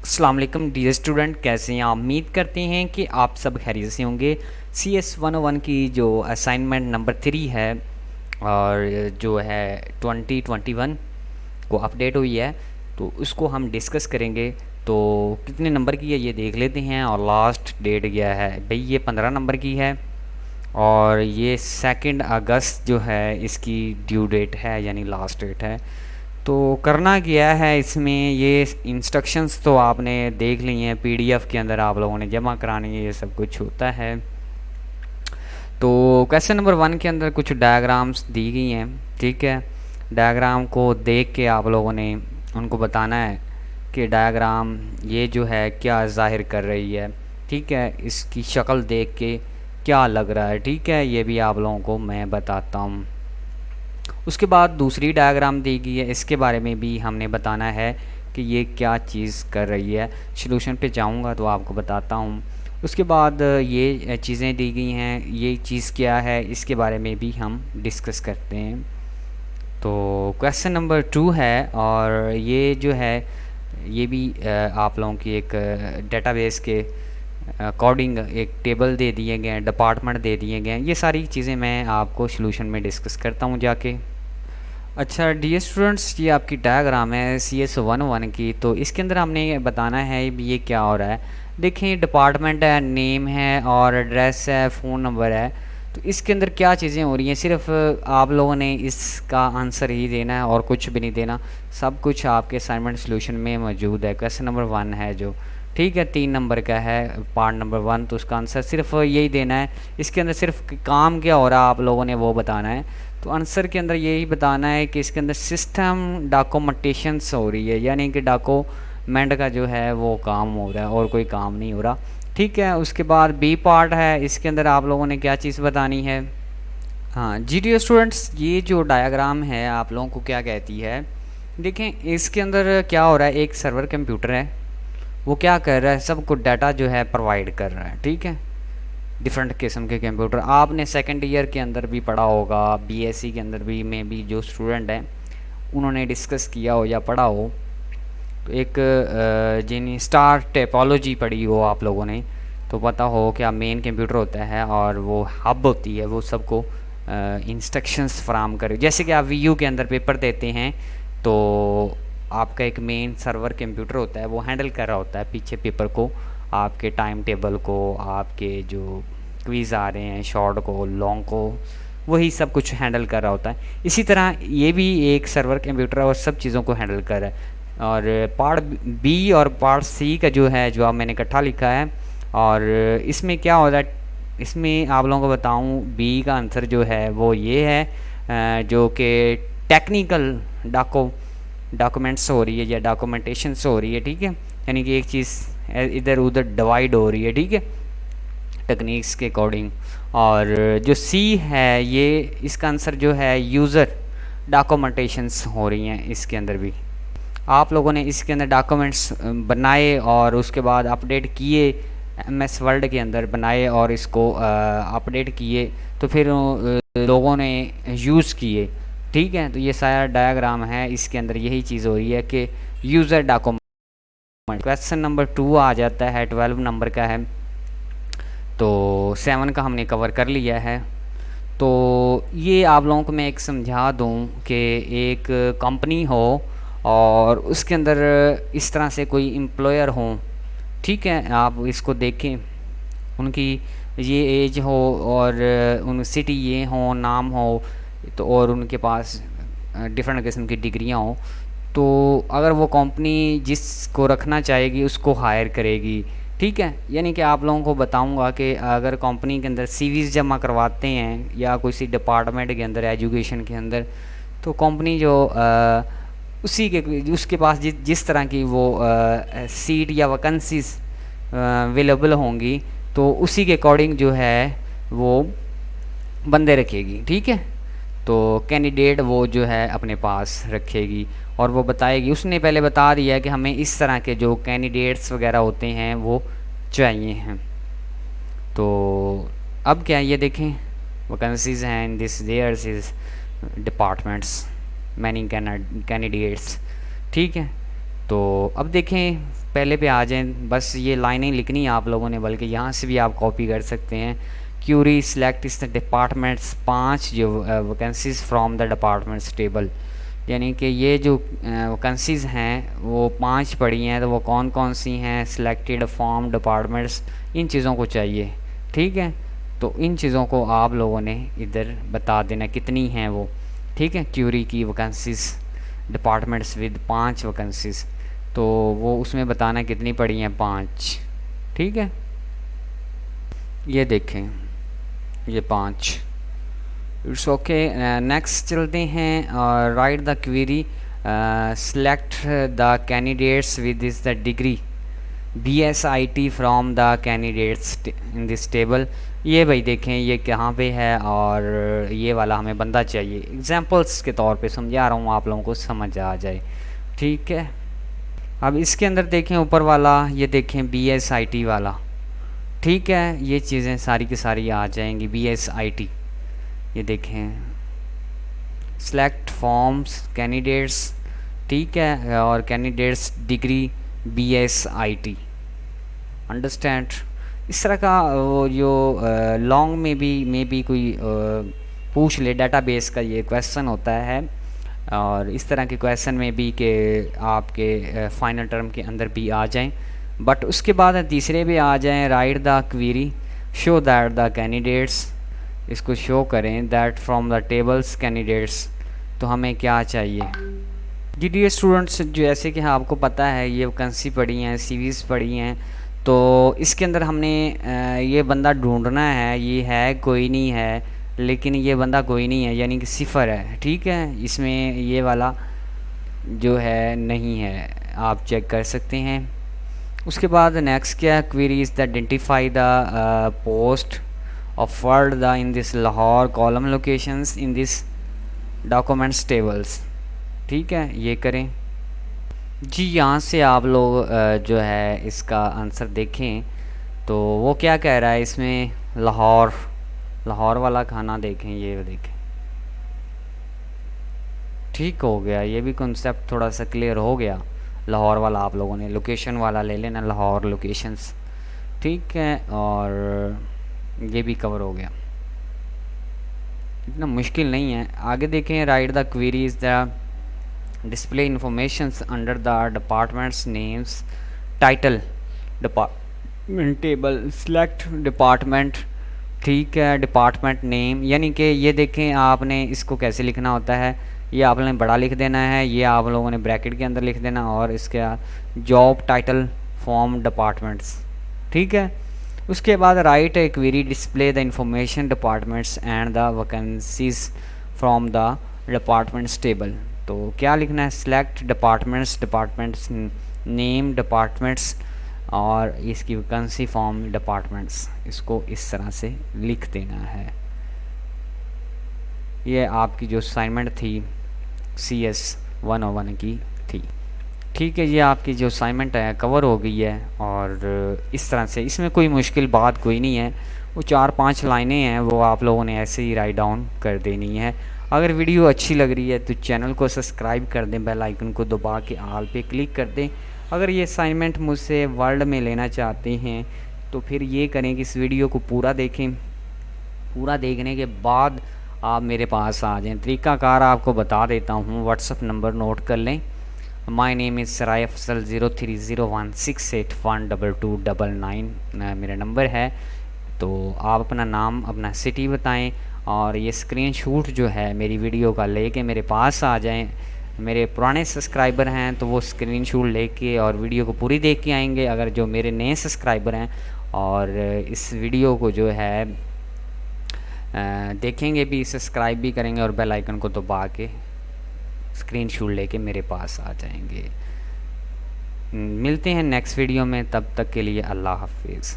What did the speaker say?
अस्सलाम वालेकुम dear student, कैसे हैं आप? उम्मीद करते हैं कि आप सब खैरियत से होंगे। CS 101 की जो असाइनमेंट नंबर 3 है और जो है 2021 को अपडेट हुई है, तो उसको हम डिस्कस करेंगे। तो कितने नंबर की है ये देख लेते हैं। और लास्ट डेट क्या है भाई, ये 15 नंबर की है और ये 2 अगस्त जो है इसकी ड्यू डेट है, यानी लास्ट डेट है। तो करना क्या है इसमें, ये इंस्ट्रक्शंस तो आपने देख ली हैं, PDF के अंदर आप लोगों ने जमा करानी है, ये सब कुछ होता है। तो क्वेश्चन नंबर 1 के अंदर कुछ डायग्राम्स दी गई हैं, ठीक है। डायग्राम को देख के आप लोगों ने उनको बताना है कि डायग्राम ये जो है क्या ज़ाहिर कर रही है, ठीक है। इसकी शक्ल देख के क्या लग रहा है, ठीक है, ये भी आप लोगों को मैं बताता हूँ। उसके बाद दूसरी डायग्राम दी गई है, इसके बारे में भी हमने बताना है कि ये क्या चीज़ कर रही है। सॉल्यूशन पे जाऊंगा तो आपको बताता हूँ। उसके बाद ये चीज़ें दी गई हैं, ये चीज़ क्या है इसके बारे में भी हम डिस्कस करते हैं। तो क्वेश्चन नंबर 2 है और ये जो है ये भी आप लोगों की एक डेटाबेस के अकॉर्डिंग एक टेबल दे दिए गए हैं, डिपार्टमेंट दे दिए गए हैं। ये सारी चीज़ें मैं आपको सॉल्यूशन में डिस्कस करता हूँ जाके। अच्छा डियर स्टूडेंट्स, ये आपकी डायग्राम है CS 101 की। तो इसके अंदर हमने बताना है ये क्या हो रहा है। देखें, डिपार्टमेंट है, नेम है और एड्रेस है, फ़ोन नंबर है। तो इसके अंदर क्या चीज़ें हो रही हैं, सिर्फ आप लोगों ने इसका आंसर ही देना है और कुछ भी नहीं देना। सब कुछ आपके असाइनमेंट सॉल्यूशन में मौजूद है। क्वेश्चन नंबर 1 है जो, ठीक है, 3 नंबर का है, पार्ट नंबर 1। तो उसका आंसर सिर्फ यही देना है। इसके अंदर सिर्फ काम क्या हो रहा है आप लोगों ने वो बताना है। तो आंसर के अंदर यही बताना है कि इसके अंदर सिस्टम डॉक्यूमेंटेशंस हो रही है, यानी कि डॉक्यूमेंट का जो है वो काम हो रहा है और कोई काम नहीं हो रहा, ठीक है। उसके बाद बी पार्ट है, इसके अंदर आप लोगों ने क्या चीज़ बतानी है। हाँ जी डियर स्टूडेंट्स, ये जो डायग्राम है आप लोगों को क्या कहती है। देखें, इसके अंदर क्या हो रहा है, एक सर्वर कंप्यूटर है, वो क्या कर रहा है, सबको डाटा जो है प्रोवाइड कर रहा है, ठीक है। डिफरेंट किस्म के कंप्यूटर आपने सेकंड ईयर के अंदर भी पढ़ा होगा, BSc के अंदर भी में भी जो स्टूडेंट हैं उन्होंने डिस्कस किया हो या पढ़ा हो। तो एक जिन्हें स्टार टेपोलॉजी पढ़ी हो आप लोगों ने, तो पता हो क्या मेन कंप्यूटर होता है और वो हब होती है, वो सबको इंस्ट्रक्शंस फराम करे। जैसे कि आप VU के अंदर पेपर देते हैं तो आपका एक मेन सर्वर कंप्यूटर होता है, वो हैंडल कर रहा होता है पीछे पेपर को, आपके टाइम टेबल को, आपके जो क्विज़ आ रहे हैं शॉर्ट को लॉन्ग को, वही सब कुछ हैंडल कर रहा होता है। इसी तरह ये भी एक सर्वर कंप्यूटर और सब चीज़ों को हैंडल कर रहा है। और पार्ट B और पार्ट C का जो है जवाब मैंने इकट्ठा लिखा है। और इसमें क्या हो रहा है, इसमें आप लोगों को बताऊं, B का आंसर जो है वो ये है, जो कि टेक्निकल डॉक्यूमेंट्स हो रही है या डॉक्यूमेंटेशंस हो रही है, ठीक है। यानी कि एक चीज़ इधर उधर डिवाइड हो रही है, ठीक है, टेक्निक्स के अकॉर्डिंग। और जो C है, ये इसका आंसर जो है यूज़र डॉक्यूमेंटेशंस हो रही हैं इसके अंदर भी। आप लोगों ने इसके अंदर डॉक्यूमेंट्स बनाए और उसके बाद अपडेट किए, MS वर्ड के अंदर बनाए और इसको अपडेट किए, तो फिर लोगों ने यूज़ किए, ठीक है। तो ये सारा डायग्राम है, इसके अंदर यही चीज़ हो रही है कि यूज़र डॉक्यूमेंट। क्वेश्चन नंबर 2 आ जाता है, 12 नंबर का है। तो 7 का हमने कवर कर लिया है। तो ये आप लोगों को मैं एक समझा दूं कि एक कंपनी हो और उसके अंदर इस तरह से कोई एम्प्लॉयर हो, ठीक है। आप इसको देखें, उनकी ये एज हो और उन सिटी ये हो, नाम हो, तो और उनके पास डिफरेंट किस्म की डिग्रियां हो। तो अगर वो कंपनी जिसको रखना चाहेगी उसको हायर करेगी, ठीक है। यानी कि आप लोगों को बताऊंगा कि अगर कंपनी के अंदर CVs जमा करवाते हैं या किसी डिपार्टमेंट के अंदर, एजुकेशन के अंदर, तो कंपनी जो उसी के उसके पास जिस तरह की वो सीट या वैकेंसीज अवेलेबल होंगी, तो उसी के अकॉर्डिंग जो है वो बंदे रखेगी, ठीक है। तो कैंडिडेट वो जो है अपने पास रखेगी और वो बताएगी, उसने पहले बता दिया है कि हमें इस तरह के जो कैंडिडेट्स वगैरह होते हैं वो चाहिए हैं। तो अब क्या, ये देखें, वैकेंसीज हैं in this there's is departments many candidates, ठीक है। तो अब देखें पहले पे आ जाएं, बस ये लाइनें लिखनी है आप लोगों ने, बल्कि यहाँ से भी आप कॉपी कर सकते हैं। क्यूरी सिलेक्ट इस द डिपार्टमेंट्स, 5 जो vacancies from the departments table, यानी कि ये जो वैकेंसीज़ हैं वो 5 पड़ी हैं, तो वो कौन कौन सी हैं, सिलेक्टेड फॉर्म डिपार्टमेंट्स, इन चीज़ों को चाहिए। ठीक है, तो इन चीज़ों को आप लोगों ने इधर बता देना कितनी हैं वो। ठीक है, क्यूरी की वैकेंसीज़ डिपार्टमेंट्स विद 5 वैकेंसीज़, तो वो उसमें बताना कितनी पड़ी हैं, 5। ठीक है, ये देखें ये 5। It's okay. नेक्स्ट चलते हैं। Right the query, select the candidates with this the degree BSIT from the candidates in this table. ये भाई देखें ये कहाँ पे है, और ये वाला हमें बंदा चाहिए। एग्जांपल्स के तौर पे समझा रहा हूँ, आप लोगों को समझ आ जाए। ठीक है, अब इसके अंदर देखें ऊपर वाला, ये देखें BSIT वाला। ठीक है, ये चीज़ें सारी की सारी आ जाएंगी BSIT। ये देखें सेलेक्ट फॉर्म्स कैंडिडेट्स, ठीक है, और कैंडिडेट्स डिग्री BSIT, अंडरस्टैंड। इस तरह का वो जो लॉन्ग में भी कोई पूछ ले, डाटाबेस का ये क्वेश्चन होता है, और इस तरह के क्वेश्चन में भी कि आपके फाइनल टर्म के अंदर भी आ जाएं, बट उसके बाद तीसरे भी आ जाएं। Right the query show that the candidates, इसको शो करें that from the tables candidates, तो हमें क्या चाहिए जी डियर स्टूडेंट्स। जैसे कि आपको पता है ये वैकेंसी पड़ी हैं, सीवीज़ पड़ी हैं, तो इसके अंदर हमने ये बंदा ढूंढना है। ये है कोई नहीं है, लेकिन ये बंदा कोई नहीं है, यानी कि सिफर है। ठीक है, इसमें ये वाला जो है नहीं है, आप चेक कर सकते हैं। उसके बाद नेक्स्ट क्या है, query is the identify the post offered the in this Lahore column locations in this documents tables. ठीक है, ये करें जी। यहाँ से आप लोग जो है इसका आंसर देखें, तो वो क्या कह रहा है इसमें, लाहौर वाला खाना देखें, ये देखें। ठीक हो गया, ये भी कॉन्सेप्ट थोड़ा सा क्लियर हो गया। लाहौर वाला आप लोगों ने लोकेशन वाला ले लेना, लाहौर लोकेशंस। ठीक है, और ये भी कवर हो गया, इतना मुश्किल नहीं है। आगे देखें, right the queries the display informations under the departments names title department table, select department. ठीक है, डिपार्टमेंट नेम, यानी कि ये देखें आपने इसको कैसे लिखना होता है, ये आपने बड़ा लिख देना है, ये आप लोगों ने ब्रैकेट के अंदर लिख देना, और इसके जॉब टाइटल फॉर्म डिपार्टमेंट्स। ठीक है, उसके बाद right A query display the information departments and the vacancies from the departments table. तो क्या लिखना है, सिलेक्ट डिपार्टमेंट्स नेम डिपार्टमेंट्स, और इसकी वैकेंसी फॉर्म डिपार्टमेंट्स, इसको इस तरह से लिख देना है। ये आपकी जो असाइनमेंट थी CS 101 की थी। ठीक है, ये आपकी जो असाइनमेंट है कवर हो गई है, और इस तरह से इसमें कोई मुश्किल बात कोई नहीं है। वो 4-5 लाइनें हैं, वो आप लोगों ने ऐसे ही राइट डाउन कर देनी है। अगर वीडियो अच्छी लग रही है तो चैनल को सब्सक्राइब कर दें, बेल आइकन को दबा के ऑल पे क्लिक कर दें। अगर ये असाइनमेंट मुझसे वर्ड में लेना चाहते हैं तो फिर ये करें कि इस वीडियो को पूरा देखें। पूरा देखने के बाद आप मेरे पास आ जाएं। तरीक़ाकार आपको बता देता हूँ, व्हाट्सअप नंबर नोट कर लें। माय नेम इज़ सराय अफसल 030168122299 मेरा नंबर है। तो आप अपना नाम, अपना सिटी बताएं, और ये स्क्रीनशॉट जो है मेरी वीडियो का लेके मेरे पास आ जाएं। मेरे पुराने सब्सक्राइबर हैं तो वो स्क्रीनशॉट लेके और वीडियो को पूरी देख के आएंगे। अगर जो मेरे नए सब्सक्राइबर हैं और इस वीडियो को जो है देखेंगे भी, सब्सक्राइब भी करेंगे और बेल आइकन को दबा के स्क्रीनशॉट लेके मेरे पास आ जाएंगे। मिलते हैं नेक्स्ट वीडियो में, तब तक के लिए अल्लाह हाफिज़।